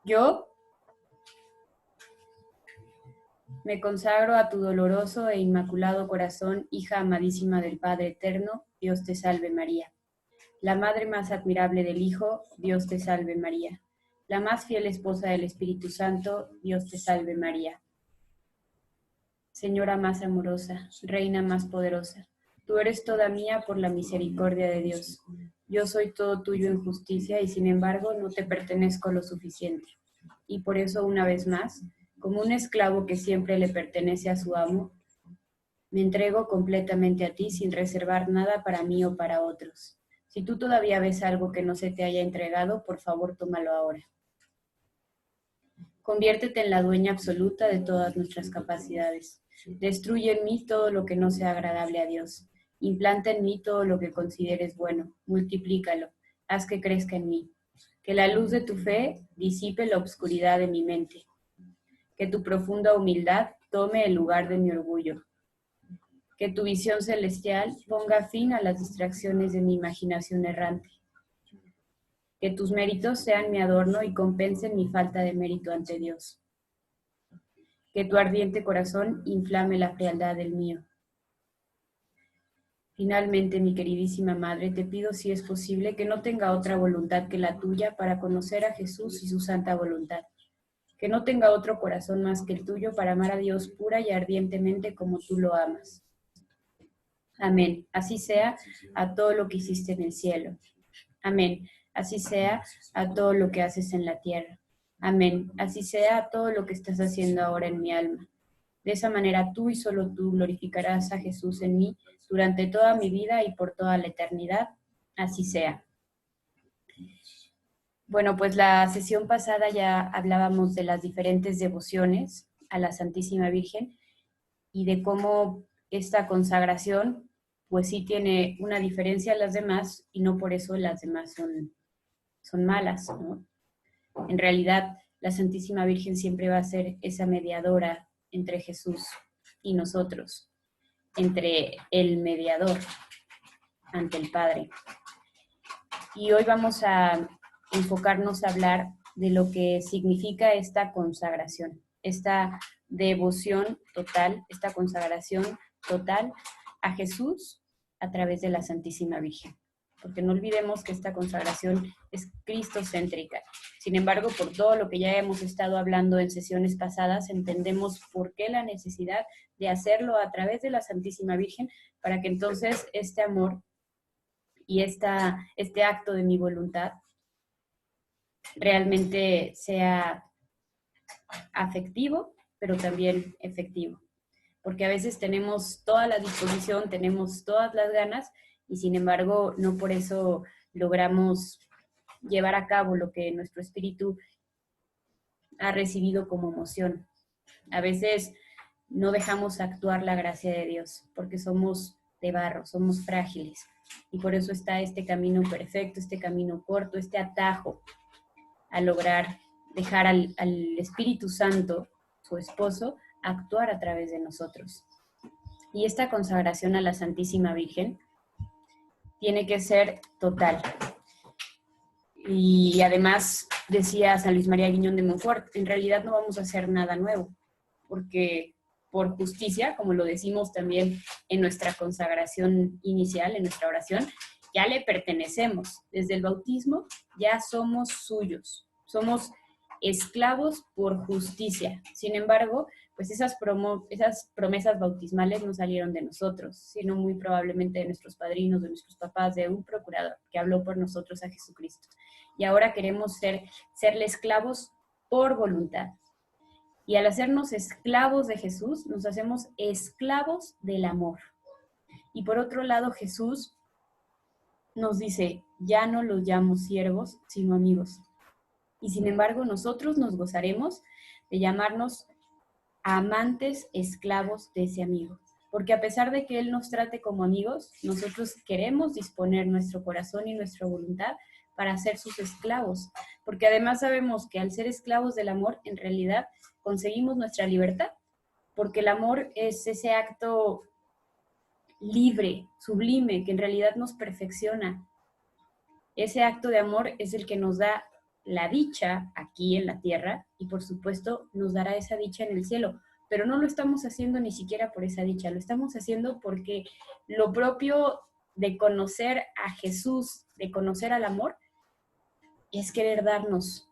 Yo me consagro a tu doloroso e inmaculado corazón, hija amadísima del Padre Eterno, Dios te salve María. La madre más admirable del Hijo, Dios te salve María. La más fiel esposa del Espíritu Santo, Dios te salve María. Señora más amorosa, Reina más poderosa, tú eres toda mía por la misericordia de Dios. Yo soy todo tuyo en justicia y sin embargo no te pertenezco lo suficiente. Y por eso una vez más, como un esclavo que siempre le pertenece a su amo, me entrego completamente a ti sin reservar nada para mí o para otros. Si tú todavía ves algo que no se te haya entregado, por favor tómalo ahora. Conviértete en la dueña absoluta de todas nuestras capacidades. Destruye en mí todo lo que no sea agradable a Dios. Implanta en mí todo lo que consideres bueno. Multiplícalo. Haz que crezca en mí. Que la luz de tu fe disipe la obscuridad de mi mente. Que tu profunda humildad tome el lugar de mi orgullo. Que tu visión celestial ponga fin a las distracciones de mi imaginación errante. Que tus méritos sean mi adorno y compensen mi falta de mérito ante Dios. Que tu ardiente corazón inflame la frialdad del mío. Finalmente, mi queridísima Madre, te pido si es posible que no tenga otra voluntad que la tuya para conocer a Jesús y su santa voluntad. Que no tenga otro corazón más que el tuyo para amar a Dios pura y ardientemente como tú lo amas. Amén. Así sea a todo lo que hiciste en el cielo. Amén. Así sea a todo lo que haces en la tierra. Amén. Así sea a todo lo que estás haciendo ahora en mi alma. De esa manera tú y solo tú glorificarás a Jesús en mí durante toda mi vida y por toda la eternidad. Así sea. Bueno, pues la sesión pasada ya hablábamos de las diferentes devociones a la Santísima Virgen y de cómo esta consagración pues sí tiene una diferencia a las demás y no por eso las demás son malas, ¿no? En realidad, la Santísima Virgen siempre va a ser esa mediadora entre Jesús y nosotros, entre el mediador ante el Padre. Y hoy vamos a enfocarnos a hablar de lo que significa esta consagración, esta devoción total, esta consagración total a Jesús a través de la Santísima Virgen. Porque no olvidemos que esta consagración es cristocéntrica. Sin embargo, por todo lo que ya hemos estado hablando en sesiones pasadas, entendemos por qué la necesidad de hacerlo a través de la Santísima Virgen, para que entonces este amor y este acto de mi voluntad realmente sea afectivo, pero también efectivo. Porque a veces tenemos toda la disposición, tenemos todas las ganas, y sin embargo no por eso logramos llevar a cabo lo que nuestro espíritu ha recibido como emoción. A veces no dejamos actuar la gracia de Dios, porque somos de barro, somos frágiles. Y por eso está este camino perfecto, este camino corto, este atajo a lograr dejar al Espíritu Santo, su esposo, actuar a través de nosotros. Y esta consagración a la Santísima Virgen tiene que ser total. Y además, decía San Luis María Guiñón de Montfort, en realidad no vamos a hacer nada nuevo, porque por justicia, como lo decimos también en nuestra consagración inicial, en nuestra oración, ya le pertenecemos. Desde el bautismo ya somos suyos, somos esclavos por justicia. Sin embargo, pues esas promesas bautismales no salieron de nosotros, sino muy probablemente de nuestros padrinos, de nuestros papás, de un procurador que habló por nosotros a Jesucristo. Y ahora queremos serle esclavos por voluntad. Y al hacernos esclavos de Jesús, nos hacemos esclavos del amor. Y por otro lado, Jesús nos dice, ya no los llamo siervos, sino amigos. Y sin embargo, nosotros nos gozaremos de llamarnos amantes esclavos de ese amigo. Porque a pesar de que Él nos trate como amigos, nosotros queremos disponer nuestro corazón y nuestra voluntad para ser sus esclavos. Porque además sabemos que al ser esclavos del amor, en realidad conseguimos nuestra libertad. Porque el amor es ese acto libre, sublime, que en realidad nos perfecciona. Ese acto de amor es el que nos da la dicha aquí en la tierra y por supuesto nos dará esa dicha en el cielo. Pero no lo estamos haciendo ni siquiera por esa dicha, lo estamos haciendo porque lo propio de conocer a Jesús, de conocer al amor, es querer darnos.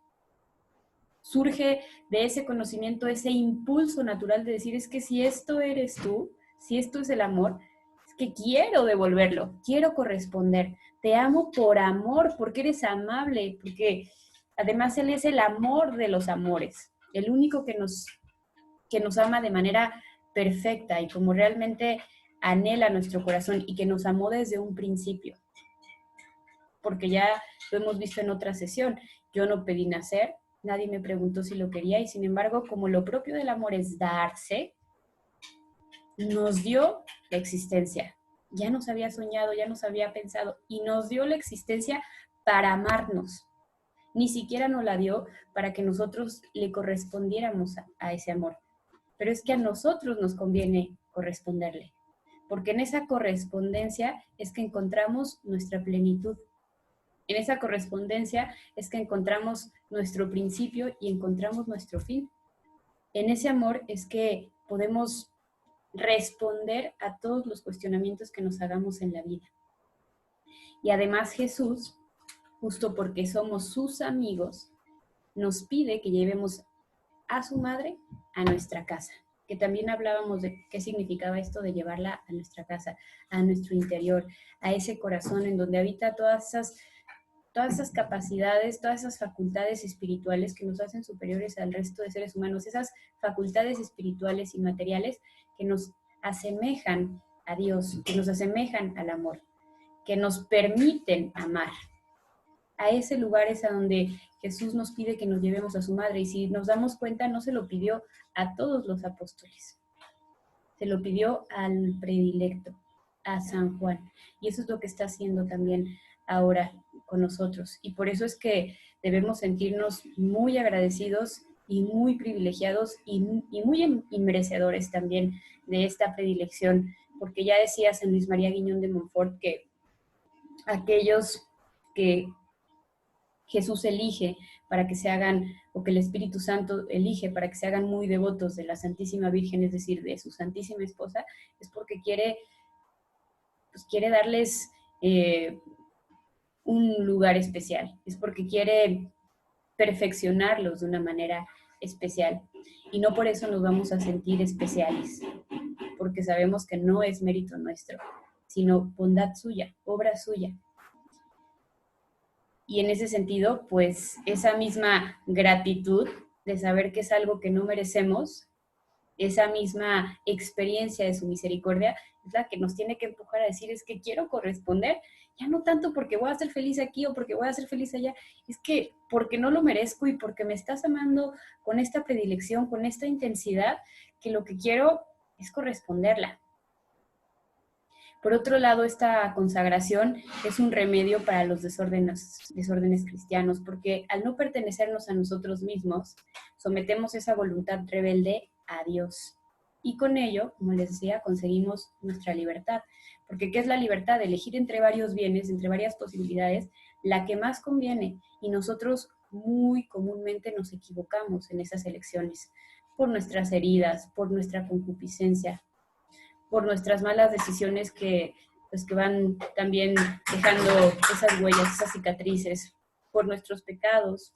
Surge de ese conocimiento, ese impulso natural de decir, es que si esto eres tú, si esto es el amor, es que quiero devolverlo, quiero corresponder. Te amo por amor, porque eres amable, porque además Él es el amor de los amores, el único que nos ama de manera perfecta y como realmente anhela nuestro corazón y que nos amó desde un principio. Porque ya lo hemos visto en otra sesión, yo no pedí nacer, nadie me preguntó si lo quería y sin embargo, como lo propio del amor es darse, nos dio la existencia. Ya nos había soñado, ya nos había pensado y nos dio la existencia para amarnos. Ni siquiera nos la dio para que nosotros le correspondiéramos a ese amor. Pero es que a nosotros nos conviene corresponderle, porque en esa correspondencia es que encontramos nuestra plenitud. En esa correspondencia es que encontramos nuestro principio y encontramos nuestro fin. En ese amor es que podemos responder a todos los cuestionamientos que nos hagamos en la vida. Y además Jesús, justo porque somos sus amigos, nos pide que llevemos a su madre a nuestra casa. Que también hablábamos de qué significaba esto de llevarla a nuestra casa, a nuestro interior, a ese corazón en donde habita todas esas capacidades, todas esas facultades espirituales que nos hacen superiores al resto de seres humanos, esas facultades espirituales y materiales que nos asemejan a Dios, que nos asemejan al amor, que nos permiten amar. A ese lugar es a donde Jesús nos pide que nos llevemos a su madre y si nos damos cuenta no se lo pidió a todos los apóstoles, se lo pidió al predilecto, a San Juan y eso es lo que está haciendo también ahora con nosotros y por eso es que debemos sentirnos muy agradecidos y muy privilegiados y muy inmerecedores también de esta predilección, porque ya decía San Luis María Guiñón de Montfort que aquellos que Jesús elige para que se hagan, o que el Espíritu Santo elige para que se hagan muy devotos de la Santísima Virgen, es decir, de su Santísima Esposa, es porque quiere darles un lugar especial, es porque quiere perfeccionarlos de una manera especial. Y no por eso nos vamos a sentir especiales, porque sabemos que no es mérito nuestro, sino bondad suya, obra suya. Y en ese sentido, pues esa misma gratitud de saber que es algo que no merecemos, esa misma experiencia de su misericordia, es la que nos tiene que empujar a decir, es que quiero corresponder, ya no tanto porque voy a ser feliz aquí o porque voy a ser feliz allá, es que porque no lo merezco y porque me estás amando con esta predilección, con esta intensidad, que lo que quiero es corresponderla. Por otro lado, esta consagración es un remedio para los desórdenes cristianos, porque al no pertenecernos a nosotros mismos, sometemos esa voluntad rebelde a Dios. Y con ello, como les decía, conseguimos nuestra libertad. Porque ¿qué es la libertad? Elegir entre varios bienes, entre varias posibilidades, la que más conviene. Y nosotros muy comúnmente nos equivocamos en esas elecciones, por nuestras heridas, por nuestra concupiscencia, por nuestras malas decisiones que van también dejando esas huellas, esas cicatrices, por nuestros pecados,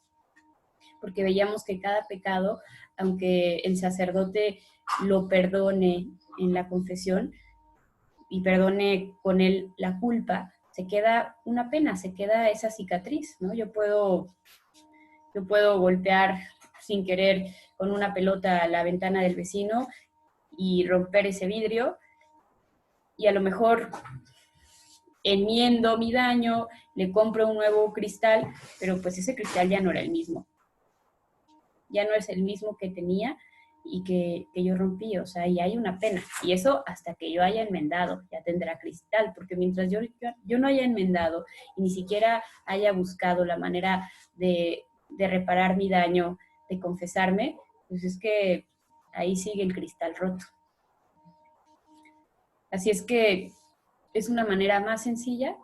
porque veíamos que cada pecado, aunque el sacerdote lo perdone en la confesión y perdone con él la culpa, se queda una pena, se queda esa cicatriz, ¿no? Yo puedo golpear sin querer con una pelota a la ventana del vecino y romper ese vidrio, y a lo mejor enmiendo mi daño, le compro un nuevo cristal, pero pues ese cristal ya no era el mismo. Ya no es el mismo que tenía y que yo rompí, o sea, y hay una pena. Y eso hasta que yo haya enmendado, ya tendrá cristal, porque mientras yo no haya enmendado y ni siquiera haya buscado la manera de reparar mi daño, de confesarme, pues es que ahí sigue el cristal roto. Así es que es una manera más sencilla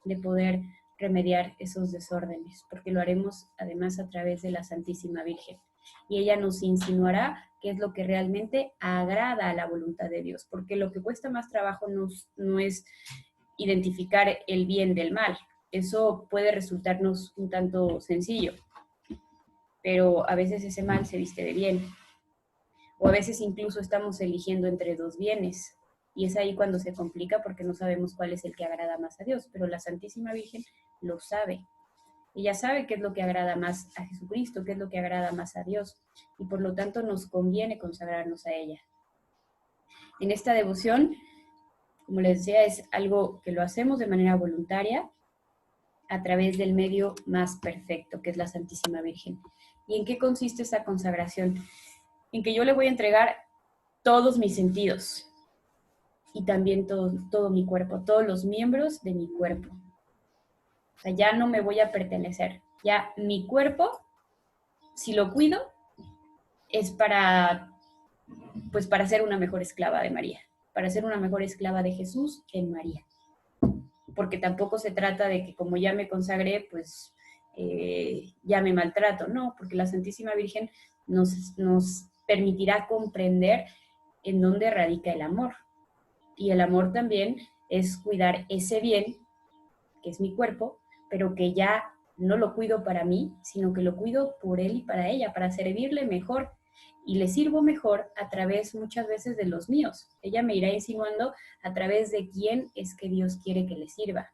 de poder remediar esos desórdenes, porque lo haremos además a través de la Santísima Virgen. Y ella nos insinuará qué es lo que realmente agrada a la voluntad de Dios, porque lo que cuesta más trabajo no es identificar el bien del mal. Eso puede resultarnos un tanto sencillo, pero a veces ese mal se viste de bien, o a veces incluso estamos eligiendo entre dos bienes, y es ahí cuando se complica porque no sabemos cuál es el que agrada más a Dios, pero la Santísima Virgen lo sabe. Ella sabe qué es lo que agrada más a Jesucristo, qué es lo que agrada más a Dios, y por lo tanto nos conviene consagrarnos a ella. En esta devoción, como les decía, es algo que lo hacemos de manera voluntaria a través del medio más perfecto, que es la Santísima Virgen. ¿Y en qué consiste esa consagración? En que yo le voy a entregar todos mis sentidos y también todo mi cuerpo, todos los miembros de mi cuerpo. O sea, ya no me voy a pertenecer. Ya mi cuerpo, si lo cuido, es pues para ser una mejor esclava de María, para ser una mejor esclava de Jesús en María. Porque tampoco se trata de que como ya me consagré, pues ya me maltrato, no, porque la Santísima Virgen nos permitirá comprender en dónde radica el amor. Y el amor también es cuidar ese bien, que es mi cuerpo, pero que ya no lo cuido para mí, sino que lo cuido por él y para ella, para servirle mejor. Y le sirvo mejor a través muchas veces de los míos. Ella me irá insinuando a través de quién es que Dios quiere que le sirva.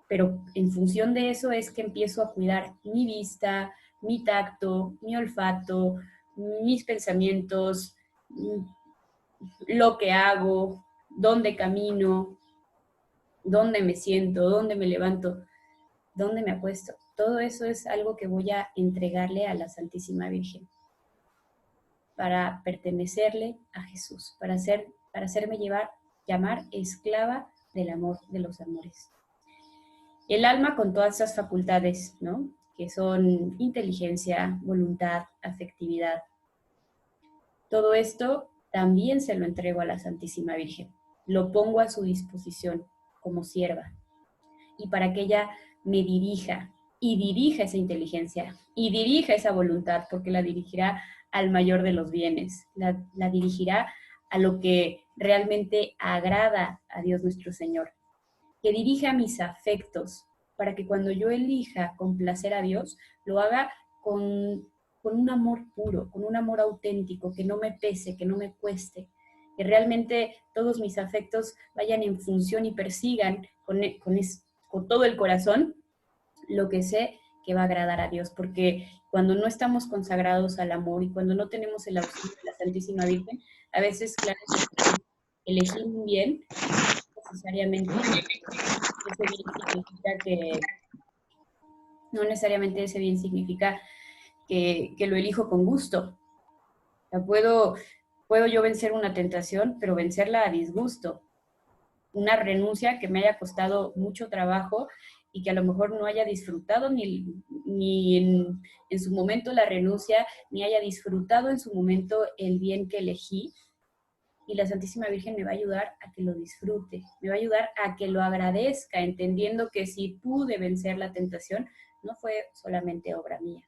Pero en función de eso es que empiezo a cuidar mi vista, mi tacto, mi olfato, mis pensamientos, lo que hago, dónde camino, dónde me siento, dónde me levanto, dónde me acuesto. Todo eso es algo que voy a entregarle a la Santísima Virgen para pertenecerle a Jesús, para hacerme llamar esclava del amor, de los amores. El alma con todas esas facultades, ¿no? Que son inteligencia, voluntad, afectividad. Todo esto también se lo entrego a la Santísima Virgen. Lo pongo a su disposición como sierva. Y para que ella me dirija y dirija esa inteligencia y dirija esa voluntad, porque la dirigirá al mayor de los bienes, la dirigirá a lo que realmente agrada a Dios nuestro Señor. Que dirija mis afectos, para que cuando yo elija complacer a Dios, lo haga con un amor puro, con un amor auténtico, que no me pese, que no me cueste, que realmente todos mis afectos vayan en función y persigan con todo el corazón lo que sé que va a agradar a Dios, porque cuando no estamos consagrados al amor y cuando no tenemos el auxilio de la Santísima Virgen, a veces, claro, elegir un bien necesariamente ese bien significa no necesariamente ese bien significa que lo elijo con gusto. O sea, puedo yo vencer una tentación, pero vencerla a disgusto. Una renuncia que me haya costado mucho trabajo y que a lo mejor no haya disfrutado ni en su momento la renuncia, ni haya disfrutado en su momento el bien que elegí. Y la Santísima Virgen me va a ayudar a que lo disfrute, me va a ayudar a que lo agradezca, entendiendo que si pude vencer la tentación, no fue solamente obra mía.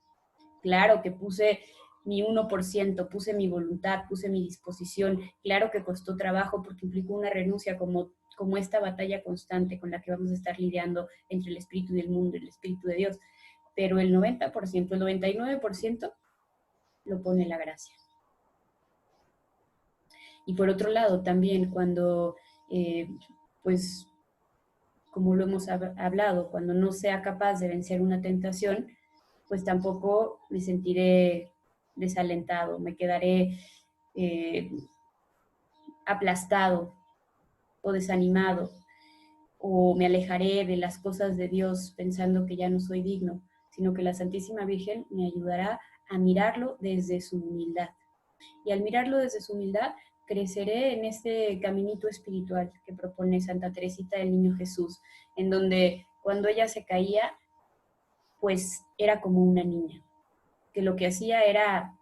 Claro que puse mi 1%, puse mi voluntad, puse mi disposición, claro que costó trabajo porque implicó una renuncia como esta batalla constante con la que vamos a estar lidiando entre el espíritu del mundo y el espíritu de Dios, pero el 90%, el 99% lo pone la gracia. Y por otro lado, también cuando, pues, como lo hemos hablado, cuando no sea capaz de vencer una tentación, pues tampoco me sentiré desalentado, me quedaré aplastado o desanimado, o me alejaré de las cosas de Dios pensando que ya no soy digno, sino que la Santísima Virgen me ayudará a mirarlo desde su humildad. Y al mirarlo desde su humildad, creceré en este caminito espiritual que propone Santa Teresita del Niño Jesús, en donde cuando ella se caía, pues era como una niña, que lo que hacía era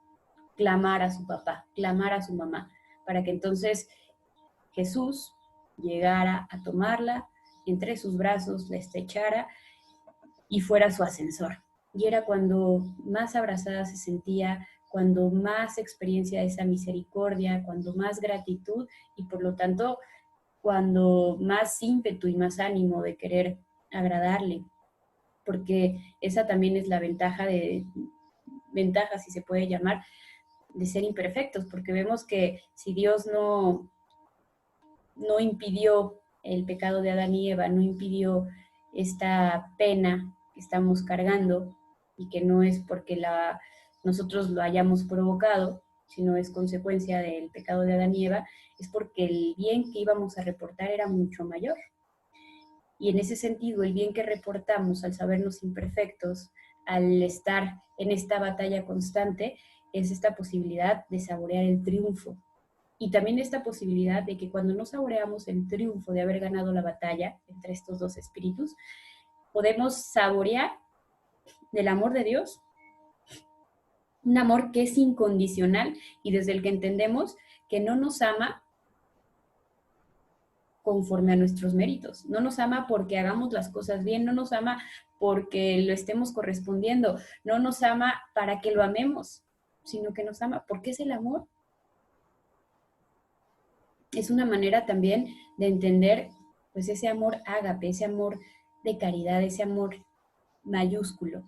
clamar a su papá, clamar a su mamá, para que entonces Jesús llegara a tomarla entre sus brazos, la estrechara y fuera su ascensor. Y era cuando más abrazada se sentía, cuando más experiencia de esa misericordia, cuando más gratitud y por lo tanto cuando más ímpetu y más ánimo de querer agradarle, porque esa también es la ventaja, si se puede llamar, de ser imperfectos, porque vemos que si Dios no impidió el pecado de Adán y Eva, no impidió esta pena que estamos cargando y que no es porque nosotros lo hayamos provocado, sino es consecuencia del pecado de Adán y Eva, es porque el bien que íbamos a reportar era mucho mayor. Y en ese sentido, el bien que reportamos al sabernos imperfectos, al estar en esta batalla constante, es esta posibilidad de saborear el triunfo. Y también esta posibilidad de que cuando no saboreamos el triunfo de haber ganado la batalla entre estos dos espíritus, podemos saborear del amor de Dios, un amor que es incondicional y desde el que entendemos que no nos ama conforme a nuestros méritos, no nos ama porque hagamos las cosas bien, no nos ama porque lo estemos correspondiendo, no nos ama para que lo amemos, sino que nos ama porque es el amor. Es una manera también de entender pues ese amor ágape, ese amor de caridad, ese amor mayúsculo.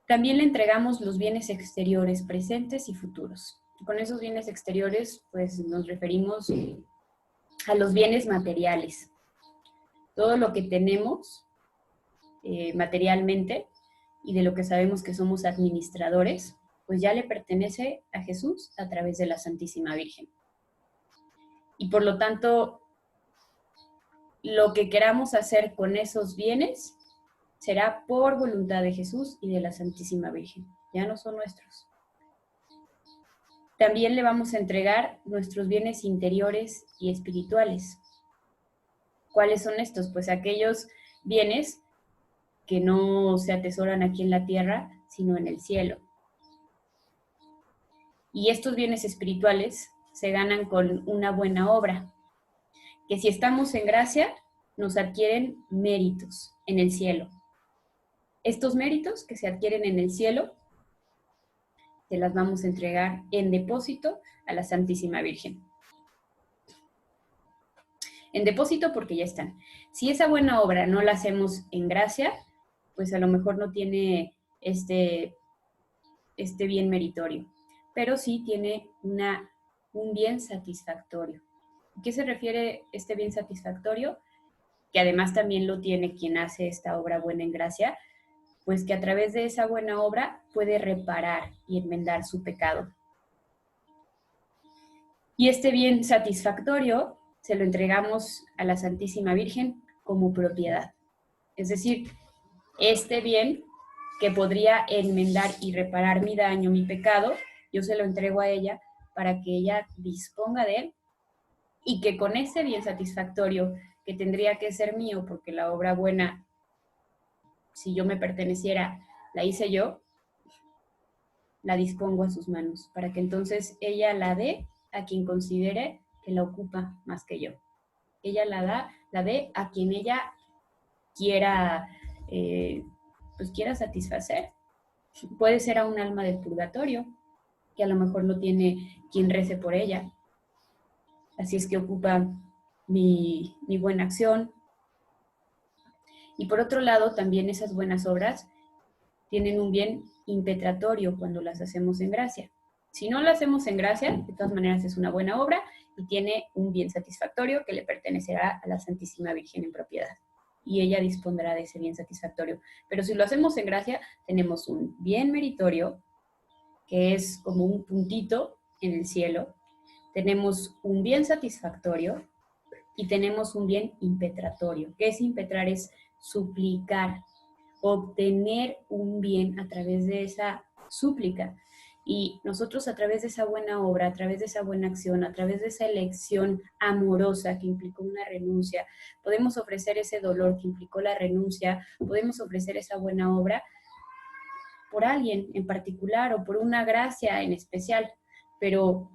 También le entregamos los bienes exteriores, presentes y futuros. Con esos bienes exteriores, pues nos referimos a los bienes materiales. Todo lo que tenemos materialmente y de lo que sabemos que somos administradores, pues ya le pertenece a Jesús a través de la Santísima Virgen. Y por lo tanto, lo que queramos hacer con esos bienes será por voluntad de Jesús y de la Santísima Virgen. Ya no son nuestros. También le vamos a entregar nuestros bienes interiores y espirituales. ¿Cuáles son estos? Pues aquellos bienes que no se atesoran aquí en la tierra, sino en el cielo. Y estos bienes espirituales se ganan con una buena obra, que si estamos en gracia, nos adquieren méritos en el cielo. Estos méritos que se adquieren en el cielo, se las vamos a entregar en depósito a la Santísima Virgen. En depósito porque ya están. Si esa buena obra no la hacemos en gracia, pues a lo mejor no tiene este bien meritorio, pero sí tiene un bien satisfactorio. ¿A qué se refiere este bien satisfactorio? Que además también lo tiene quien hace esta obra buena en gracia, pues que a través de esa buena obra puede reparar y enmendar su pecado. Y este bien satisfactorio se lo entregamos a la Santísima Virgen como propiedad. Es decir, este bien que podría enmendar y reparar mi daño, mi pecado, yo se lo entrego a ella para que ella disponga de él y que con ese bien satisfactorio que tendría que ser mío, porque la obra buena, si yo me perteneciera, la hice yo, la dispongo a sus manos, para que entonces ella la dé a quien considere que la ocupa más que yo. Ella la dé a quien ella quiera, pues quiera satisfacer. Puede ser a un alma del purgatorio, que a lo mejor no tiene quien rece por ella. Así es que ocupa mi buena acción. Y por otro lado, también esas buenas obras tienen un bien impetratorio cuando las hacemos en gracia. Si no las hacemos en gracia, de todas maneras es una buena obra y tiene un bien satisfactorio que le pertenecerá a la Santísima Virgen en propiedad. Y ella dispondrá de ese bien satisfactorio. Pero si lo hacemos en gracia, tenemos un bien meritorio, que es como un puntito en el cielo. Tenemos un bien satisfactorio y tenemos un bien impetratorio. ¿Qué es impetrar? Es suplicar, obtener un bien a través de esa súplica. Y nosotros a través de esa buena obra, a través de esa buena acción, a través de esa elección amorosa que implicó una renuncia, podemos ofrecer ese dolor que implicó la renuncia, podemos ofrecer esa buena obra por alguien en particular o por una gracia en especial, pero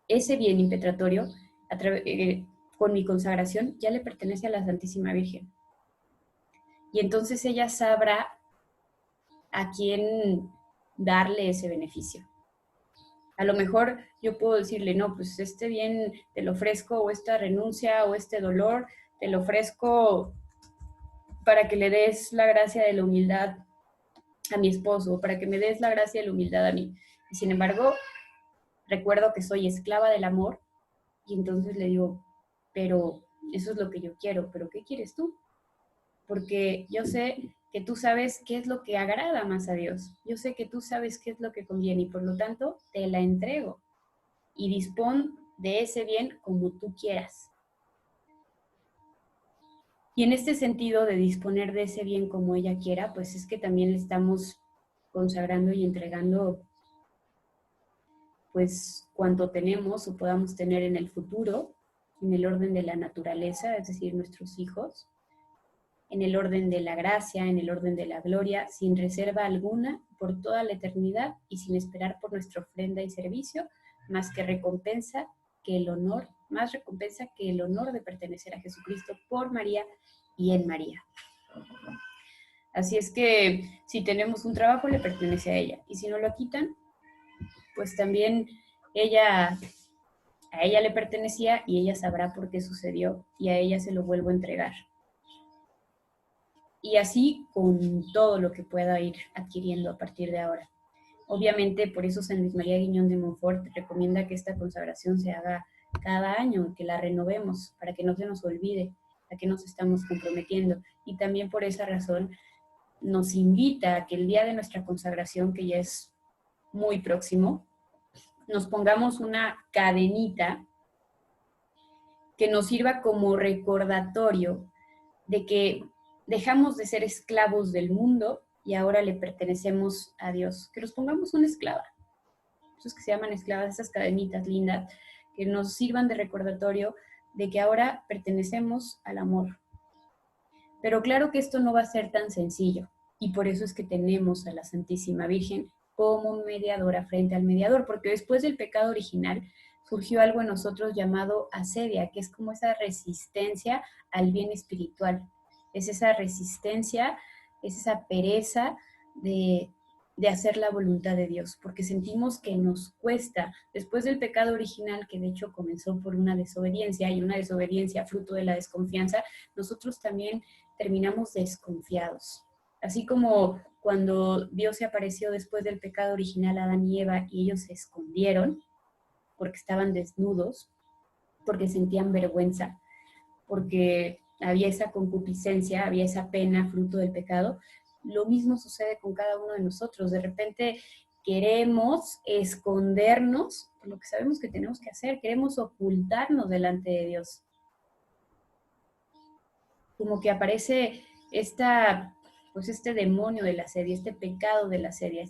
ese bien impetratorio con mi consagración, ya le pertenece a la Santísima Virgen. Y entonces ella sabrá a quién darle ese beneficio. A lo mejor yo puedo decirle, no, pues este bien te lo ofrezco, o esta renuncia, o este dolor, te lo ofrezco para que le des la gracia de la humildad a mi esposo, o para que me des la gracia de la humildad a mí. Y sin embargo, recuerdo que soy esclava del amor, y entonces le digo, pero eso es lo que yo quiero, pero ¿qué quieres tú? Porque yo sé que tú sabes qué es lo que agrada más a Dios. Yo sé que tú sabes qué es lo que conviene y por lo tanto te la entrego. Y dispón de ese bien como tú quieras. Y en este sentido de disponer de ese bien como ella quiera, pues es que también le estamos consagrando y entregando pues cuanto tenemos o podamos tener en el futuro, en el orden de la naturaleza, es decir, nuestros hijos, en el orden de la gracia, en el orden de la gloria, sin reserva alguna, por toda la eternidad y sin esperar por nuestra ofrenda y servicio, más recompensa que el honor de pertenecer a Jesucristo por María y en María. Así es que si tenemos un trabajo, le pertenece a ella. Y si no lo quitan, pues también a ella le pertenecía y ella sabrá por qué sucedió y a ella se lo vuelvo a entregar. Y así con todo lo que pueda ir adquiriendo a partir de ahora. Obviamente, por eso San Luis María Guiñón de Montfort recomienda que esta consagración se haga cada año, que la renovemos para que no se nos olvide a qué nos estamos comprometiendo. Y también por esa razón nos invita a que el día de nuestra consagración, que ya es muy próximo, nos pongamos una cadenita que nos sirva como recordatorio de que dejamos de ser esclavos del mundo y ahora le pertenecemos a Dios. Que nos pongamos una esclava. Esos que se llaman esclavas, esas cadenitas lindas, que nos sirvan de recordatorio de que ahora pertenecemos al amor. Pero claro que esto no va a ser tan sencillo, y por eso es que tenemos a la Santísima Virgen como mediadora frente al mediador, porque después del pecado original surgió algo en nosotros llamado asedia, que es como esa resistencia al bien espiritual. Es esa resistencia, es esa pereza de hacer la voluntad de Dios, porque sentimos que nos cuesta, después del pecado original, que de hecho comenzó por una desobediencia, y una desobediencia fruto de la desconfianza, nosotros también terminamos desconfiados. Así como cuando Dios se apareció después del pecado original a Adán y Eva y ellos se escondieron porque estaban desnudos, porque sentían vergüenza, porque había esa concupiscencia, había esa pena fruto del pecado. Lo mismo sucede con cada uno de nosotros. De repente queremos escondernos por lo que sabemos que tenemos que hacer, queremos ocultarnos delante de Dios. Como que aparece este demonio de la sedia, este pecado de la sedia,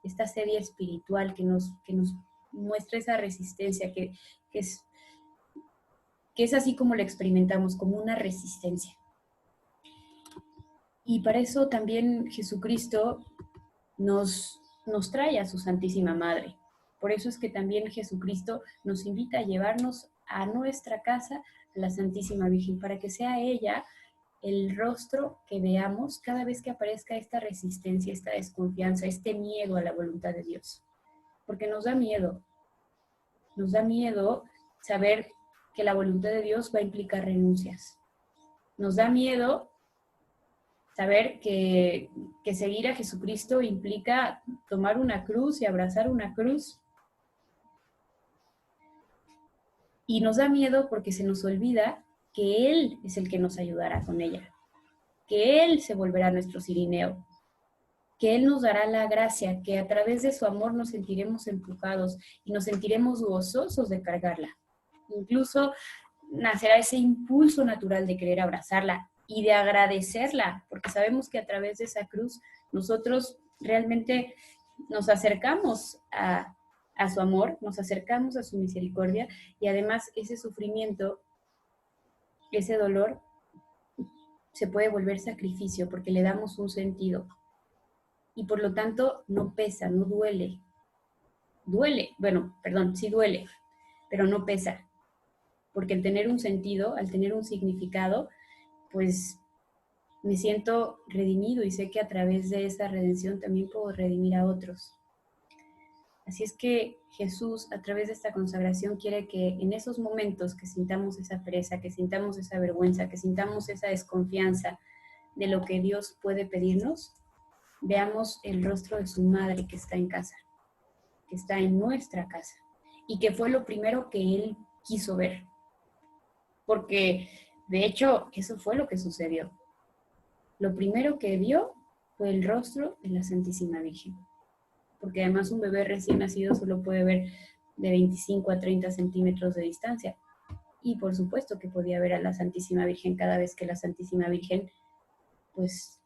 esta sedia espiritual que nos muestra esa resistencia, que es así como la experimentamos, como una resistencia. Y para eso también Jesucristo nos trae a su Santísima Madre. Por eso es que también Jesucristo nos invita a llevarnos a nuestra casa a la Santísima Virgen, para que sea ella el rostro que veamos cada vez que aparezca esta resistencia, esta desconfianza, este miedo a la voluntad de Dios. Porque nos da miedo saber que la voluntad de Dios va a implicar renuncias. Nos da miedo saber que seguir a Jesucristo implica tomar una cruz y abrazar una cruz. Y nos da miedo porque se nos olvida que Él es el que nos ayudará con ella, que Él se volverá nuestro cirineo, que Él nos dará la gracia, que a través de su amor nos sentiremos empujados y nos sentiremos gozosos de cargarla. Incluso nacerá ese impulso natural de querer abrazarla y de agradecerla, porque sabemos que a través de esa cruz nosotros realmente nos acercamos a su amor, nos acercamos a su misericordia, y además ese sufrimiento, ese dolor, se puede volver sacrificio porque le damos un sentido. Y por lo tanto no pesa, no duele. Sí duele, pero no pesa. porque al tener un sentido, al tener un significado, pues me siento redimido y sé que a través de esa redención también puedo redimir a otros. Así es que Jesús, a través de esta consagración, quiere que en esos momentos que sintamos esa pereza, que sintamos esa vergüenza, que sintamos esa desconfianza de lo que Dios puede pedirnos, veamos el rostro de su madre que está en casa, que está en nuestra casa, y que fue lo primero que Él quiso ver. Porque, de hecho, eso fue lo que sucedió. Lo primero que vio fue el rostro de la Santísima Virgen. Porque además un bebé recién nacido solo puede ver de 25 a 30 centímetros de distancia. Y por supuesto que podía ver a la Santísima Virgen cada vez que la Santísima Virgen pues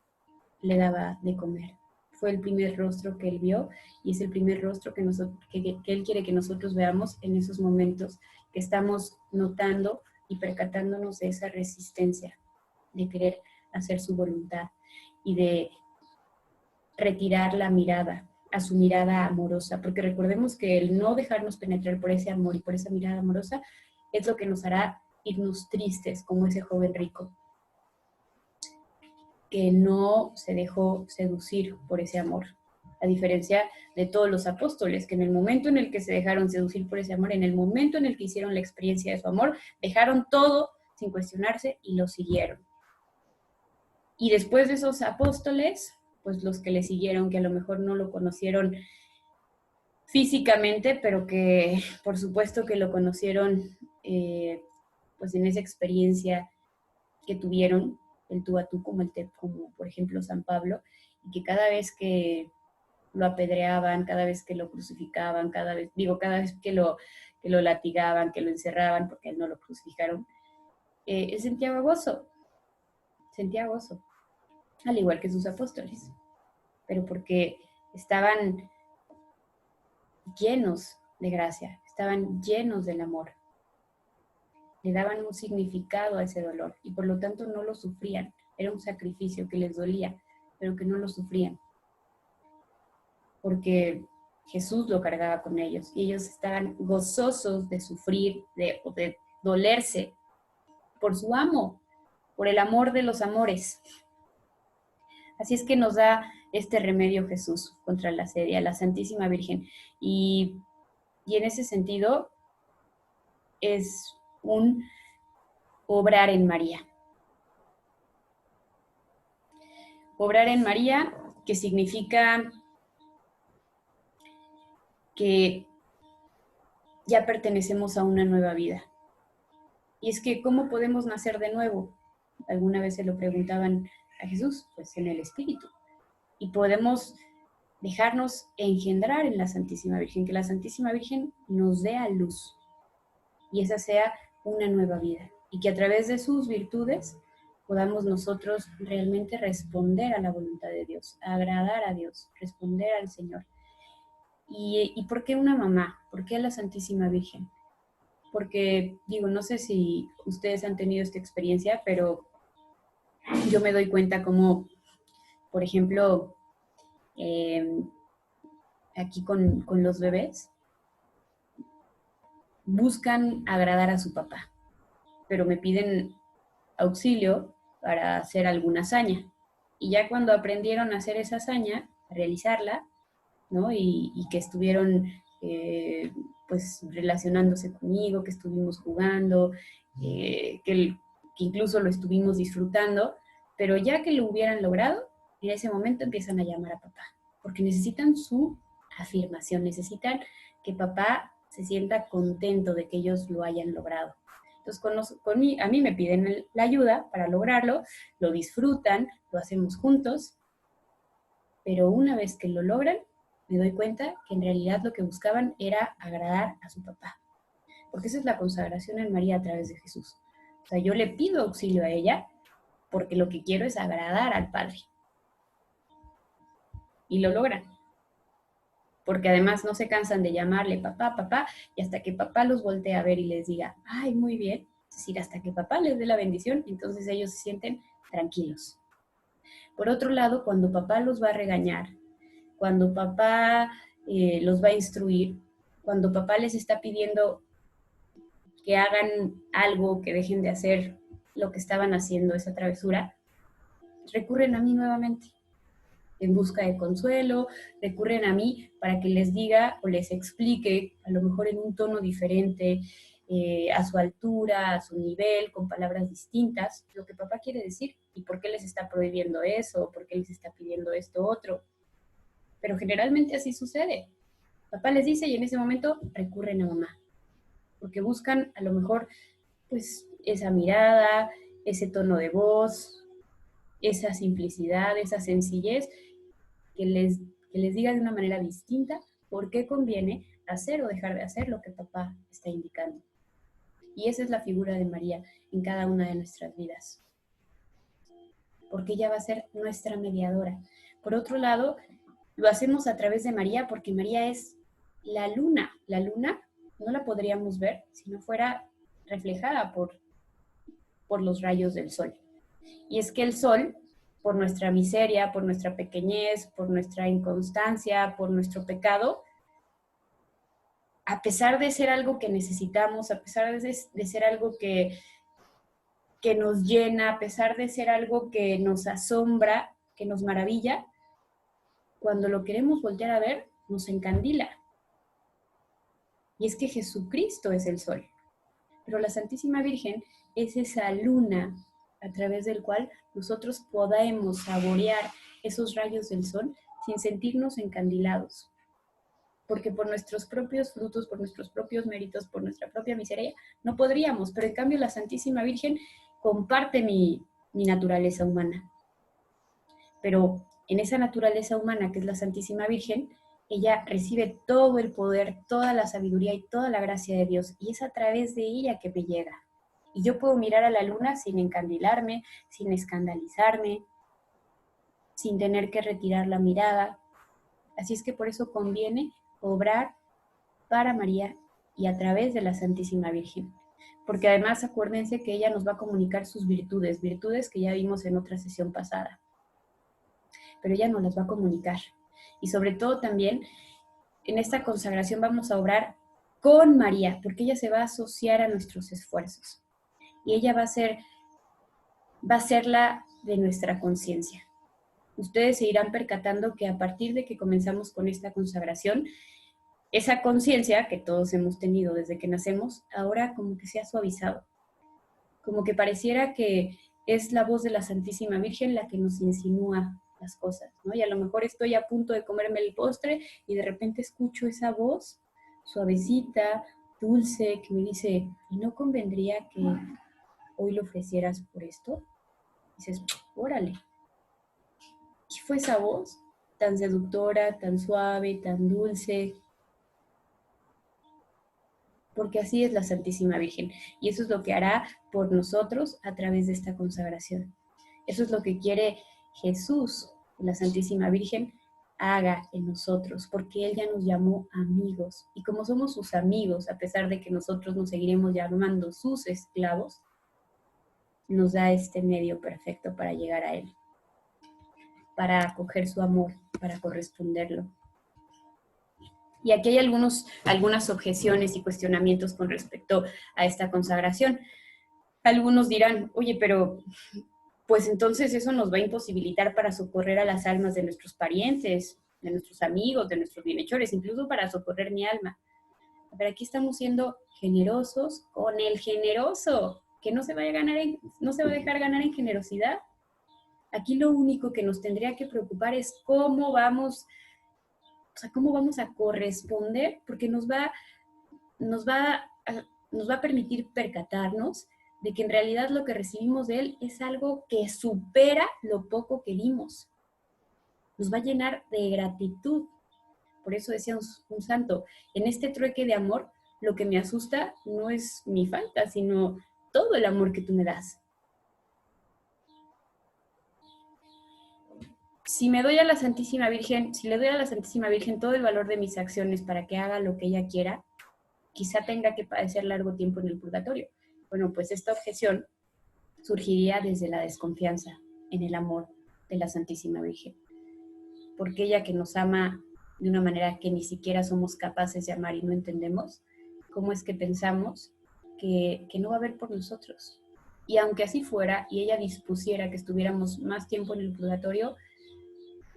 le daba de comer. Fue el primer rostro que él vio y es el primer rostro que él quiere que nosotros veamos en esos momentos que estamos notando y percatándonos de esa resistencia de querer hacer su voluntad y de retirar la mirada a su mirada amorosa, porque recordemos que el no dejarnos penetrar por ese amor y por esa mirada amorosa es lo que nos hará irnos tristes como ese joven rico que no se dejó seducir por ese amor, a diferencia de todos los apóstoles, que en el momento en el que se dejaron seducir por ese amor, en el momento en el que hicieron la experiencia de su amor, dejaron todo sin cuestionarse y lo siguieron. Y después de esos apóstoles, pues los que le siguieron, que a lo mejor no lo conocieron físicamente, pero que por supuesto que lo conocieron pues en esa experiencia que tuvieron, el tú a tú, como por ejemplo San Pablo, y que cada vez que lo apedreaban, cada vez que lo crucificaban, cada vez que lo latigaban, que lo encerraban, porque él no lo crucificaron, él sentía gozo, al igual que sus apóstoles, pero porque estaban llenos de gracia, estaban llenos del amor, le daban un significado a ese dolor y por lo tanto no lo sufrían. Era un sacrificio que les dolía, pero que no lo sufrían, porque Jesús lo cargaba con ellos y ellos estaban gozosos de sufrir, de dolerse por su amo, por el amor de los amores. Así es que nos da este remedio Jesús contra la sed, a la Santísima Virgen. Y en ese sentido es un obrar en María. Obrar en María, que significa que ya pertenecemos a una nueva vida. Y es que, ¿cómo podemos nacer de nuevo? Alguna vez se lo preguntaban a Jesús, pues en el Espíritu. Y podemos dejarnos engendrar en la Santísima Virgen, que la Santísima Virgen nos dé a luz y esa sea una nueva vida. Y que a través de sus virtudes podamos nosotros realmente responder a la voluntad de Dios, agradar a Dios, responder al Señor. ¿Y por qué una mamá? ¿Por qué la Santísima Virgen? Porque, digo, no sé si ustedes han tenido esta experiencia, pero yo me doy cuenta como, por ejemplo, aquí con los bebés, buscan agradar a su papá, pero me piden auxilio para hacer alguna hazaña. Y ya cuando aprendieron a hacer esa hazaña, a realizarla, ¿no? Y que estuvieron pues relacionándose conmigo, que estuvimos jugando, que incluso lo estuvimos disfrutando, pero ya que lo hubieran logrado, en ese momento empiezan a llamar a papá, porque necesitan su afirmación, necesitan que papá se sienta contento de que ellos lo hayan logrado. Entonces a mí me piden la ayuda para lograrlo, lo disfrutan, lo hacemos juntos, pero una vez que lo logran, me doy cuenta que en realidad lo que buscaban era agradar a su papá. Porque esa es la consagración en María a través de Jesús. O sea, yo le pido auxilio a ella porque lo que quiero es agradar al Padre. Y lo logran. Porque además no se cansan de llamarle papá, papá, y hasta que papá los voltee a ver y les diga, ay, muy bien, es decir, hasta que papá les dé la bendición, entonces ellos se sienten tranquilos. Por otro lado, cuando papá los va a regañar, cuando papá los va a instruir, cuando papá les está pidiendo que hagan algo, que dejen de hacer lo que estaban haciendo, esa travesura, recurren a mí nuevamente en busca de consuelo, recurren a mí para que les diga o les explique, a lo mejor en un tono diferente, a su altura, a su nivel, con palabras distintas, lo que papá quiere decir y por qué les está prohibiendo eso, por qué les está pidiendo esto otro. Pero generalmente así sucede. Papá les dice y en ese momento recurren a mamá, porque buscan a lo mejor pues esa mirada, ese tono de voz, esa simplicidad, esa sencillez que les, que les diga de una manera distinta por qué conviene hacer o dejar de hacer lo que papá está indicando. Y esa es la figura de María en cada una de nuestras vidas, porque ella va a ser nuestra mediadora. Por otro lado, lo hacemos a través de María porque María es la luna. La luna no la podríamos ver si no fuera reflejada por los rayos del sol. Y es que el sol, por nuestra miseria, por nuestra pequeñez, por nuestra inconstancia, por nuestro pecado, a pesar de ser algo que necesitamos, a pesar de ser algo que nos llena, a pesar de ser algo que nos asombra, que nos maravilla, cuando lo queremos voltear a ver, nos encandila. Y es que Jesucristo es el sol, pero la Santísima Virgen es esa luna a través del cual nosotros podemos saborear esos rayos del sol sin sentirnos encandilados. Porque por nuestros propios frutos, por nuestros propios méritos, por nuestra propia miseria, no podríamos, pero en cambio la Santísima Virgen comparte mi naturaleza humana. Pero en esa naturaleza humana que es la Santísima Virgen, ella recibe todo el poder, toda la sabiduría y toda la gracia de Dios, y es a través de ella que me llega. Y yo puedo mirar a la luna sin encandilarme, sin escandalizarme, sin tener que retirar la mirada. Así es que por eso conviene obrar para María y a través de la Santísima Virgen. Porque además acuérdense que ella nos va a comunicar sus virtudes, virtudes que ya vimos en otra sesión pasada. Pero ella nos las va a comunicar. Y sobre todo también en esta consagración vamos a obrar con María, porque ella se va a asociar a nuestros esfuerzos. Y ella va a ser la de nuestra conciencia. Ustedes se irán percatando que a partir de que comenzamos con esta consagración, esa conciencia que todos hemos tenido desde que nacemos, ahora como que se ha suavizado. Como que pareciera que es la voz de la Santísima Virgen la que nos insinúa las cosas, ¿no? Y a lo mejor estoy a punto de comerme el postre y de repente escucho esa voz suavecita, dulce, que me dice, ¿y no convendría que hoy lo ofrecieras por esto? Y dices, órale. ¿Qué fue esa voz? Tan seductora, tan suave, tan dulce. Porque así es la Santísima Virgen. Y eso es lo que hará por nosotros a través de esta consagración. Eso es lo que quiere Jesús, la Santísima Virgen, haga en nosotros, porque Él ya nos llamó amigos. Y como somos sus amigos, a pesar de que nosotros nos seguiremos llamando sus esclavos, nos da este medio perfecto para llegar a Él, para acoger su amor, para corresponderlo. Y aquí hay algunas objeciones y cuestionamientos con respecto a esta consagración. Algunos dirán, oye, pero pues entonces eso nos va a imposibilitar para socorrer a las almas de nuestros parientes, de nuestros amigos, de nuestros bienhechores, incluso para socorrer mi alma. Pero aquí estamos siendo generosos con el generoso, que no se va a dejar ganar en generosidad. Aquí lo único que nos tendría que preocupar es cómo vamos a corresponder, porque nos va a permitir percatarnos de que en realidad lo que recibimos de Él es algo que supera lo poco que dimos. Nos va a llenar de gratitud. Por eso decía un santo, en este trueque de amor, lo que me asusta no es mi falta, sino todo el amor que tú me das. Si me doy a la Santísima Virgen, si le doy a la Santísima Virgen todo el valor de mis acciones para que haga lo que ella quiera, quizá tenga que padecer largo tiempo en el purgatorio. Bueno, pues esta objeción surgiría desde la desconfianza en el amor de la Santísima Virgen. Porque ella que nos ama de una manera que ni siquiera somos capaces de amar y no entendemos, ¿cómo es que pensamos que no va a ver por nosotros. Y aunque así fuera, y ella dispusiera que estuviéramos más tiempo en el purgatorio,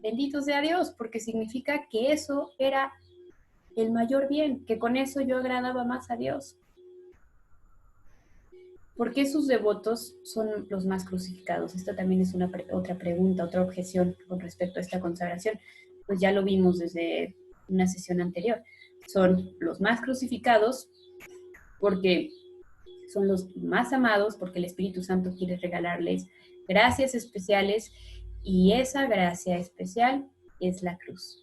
bendito sea Dios, porque significa que eso era el mayor bien, que con eso yo agradaba más a Dios. ¿Por qué sus devotos son los más crucificados? Esta también es otra pregunta, otra objeción con respecto a esta consagración. Pues ya lo vimos desde una sesión anterior. Son los más crucificados porque son los más amados, porque el Espíritu Santo quiere regalarles gracias especiales, y esa gracia especial es la cruz,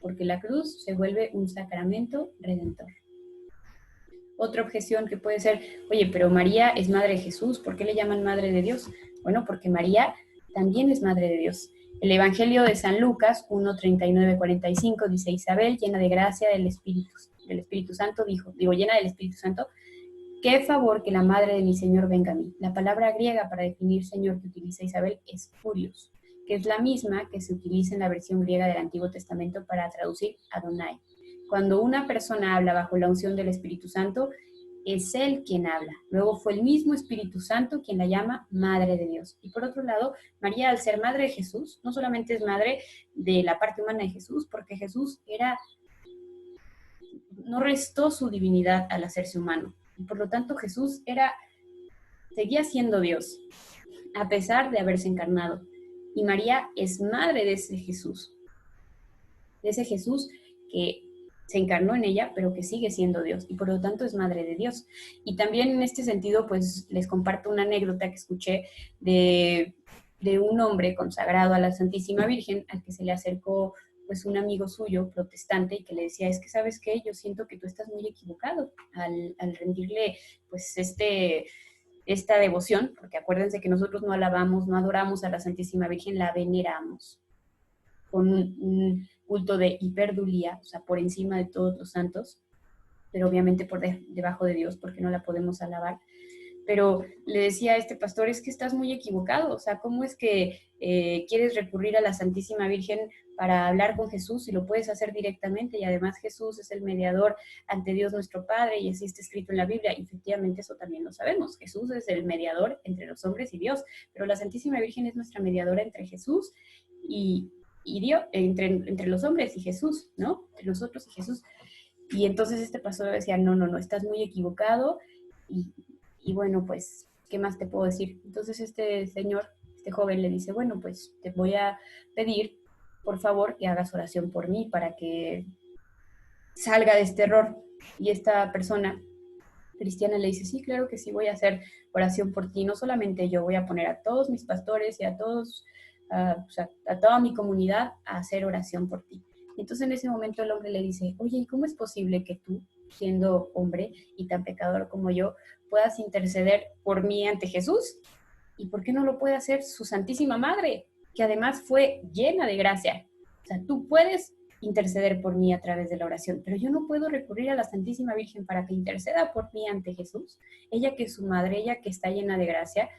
porque la cruz se vuelve un sacramento redentor. Otra objeción que puede ser, oye, pero María es madre de Jesús, ¿por qué le llaman madre de Dios? Bueno, porque María también es madre de Dios. El Evangelio de San Lucas 1:39-45 dice: Isabel, llena de gracia del Espíritu Santo, llena del Espíritu Santo, qué favor que la madre de mi Señor venga a mí. La palabra griega para definir Señor que utiliza Isabel es Kurios, que es la misma que se utiliza en la versión griega del Antiguo Testamento para traducir Adonai. Cuando una persona habla bajo la unción del Espíritu Santo, es Él quien habla. Luego fue el mismo Espíritu Santo quien la llama Madre de Dios. Y por otro lado, María, al ser madre de Jesús, no solamente es madre de la parte humana de Jesús, porque Jesús no restó su divinidad al hacerse humano. Y por lo tanto, Jesús seguía siendo Dios, a pesar de haberse encarnado. Y María es madre de ese Jesús que se encarnó en ella, pero que sigue siendo Dios, y por lo tanto es madre de Dios. Y también en este sentido, pues les comparto una anécdota que escuché de un hombre consagrado a la Santísima Virgen, al que se le acercó pues un amigo suyo protestante y que le decía: es que, ¿sabes qué? Yo siento que tú estás muy equivocado al rendirle pues esta devoción, porque acuérdense que nosotros no alabamos, no adoramos a la Santísima Virgen, la veneramos con un culto de hiperdulía, o sea, por encima de todos los santos, pero obviamente por debajo de Dios, porque no la podemos alabar. Pero le decía a este pastor: es que estás muy equivocado, o sea, ¿cómo es que quieres recurrir a la Santísima Virgen para hablar con Jesús si lo puedes hacer directamente? Y además Jesús es el mediador ante Dios nuestro Padre, y así está escrito en la Biblia. Y efectivamente eso también lo sabemos, Jesús es el mediador entre los hombres y Dios, pero la Santísima Virgen es nuestra mediadora entre Jesús y Dios, entre los hombres y Jesús, ¿no? Entre nosotros y Jesús. Y entonces este pastor decía: no, estás muy equivocado. Y bueno, pues, ¿qué más te puedo decir? Entonces este joven le dice: bueno, pues te voy a pedir, por favor, que hagas oración por mí para que salga de este error. Y esta persona cristiana le dice: sí, claro que sí, voy a hacer oración por ti. No solamente yo, voy a poner a todos mis pastores y a todos, a toda mi comunidad a hacer oración por ti. Y entonces en ese momento el hombre le dice: oye, ¿y cómo es posible que tú, siendo hombre y tan pecador como yo, puedas interceder por mí ante Jesús? ¿Y por qué no lo puede hacer su Santísima Madre, que además fue llena de gracia? O sea, tú puedes interceder por mí a través de la oración, pero yo no puedo recurrir a la Santísima Virgen para que interceda por mí ante Jesús. Ella que es su madre, ella que está llena de gracia,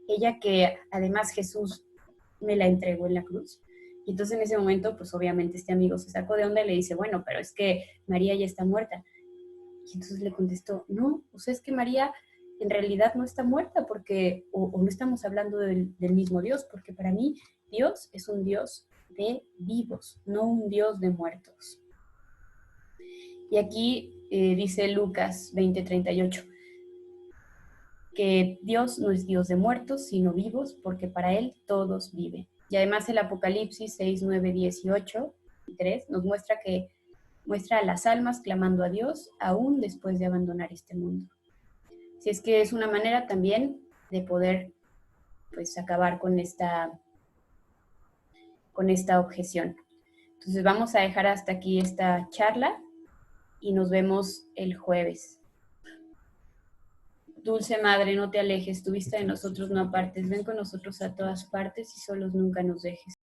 ella que además Jesús me la entregó en la cruz. Y entonces en ese momento, pues obviamente este amigo se sacó de onda y le dice: bueno, pero es que María ya está muerta. Y entonces le contestó: no, o sea, es que María en realidad no está muerta, porque, o no estamos hablando del mismo Dios, porque para mí Dios es un Dios de vivos, no un Dios de muertos. Y aquí dice Lucas 20:38, que Dios no es Dios de muertos, sino vivos, porque para Él todos viven. Y además el Apocalipsis 6, 9, 18 y 3 nos muestra a las almas clamando a Dios aún después de abandonar este mundo. Si es que es una manera también de poder pues acabar con esta objeción. Entonces vamos a dejar hasta aquí esta charla y nos vemos el jueves. Dulce Madre, no te alejes, tu vista de nosotros no apartes, ven con nosotros a todas partes y solos nunca nos dejes.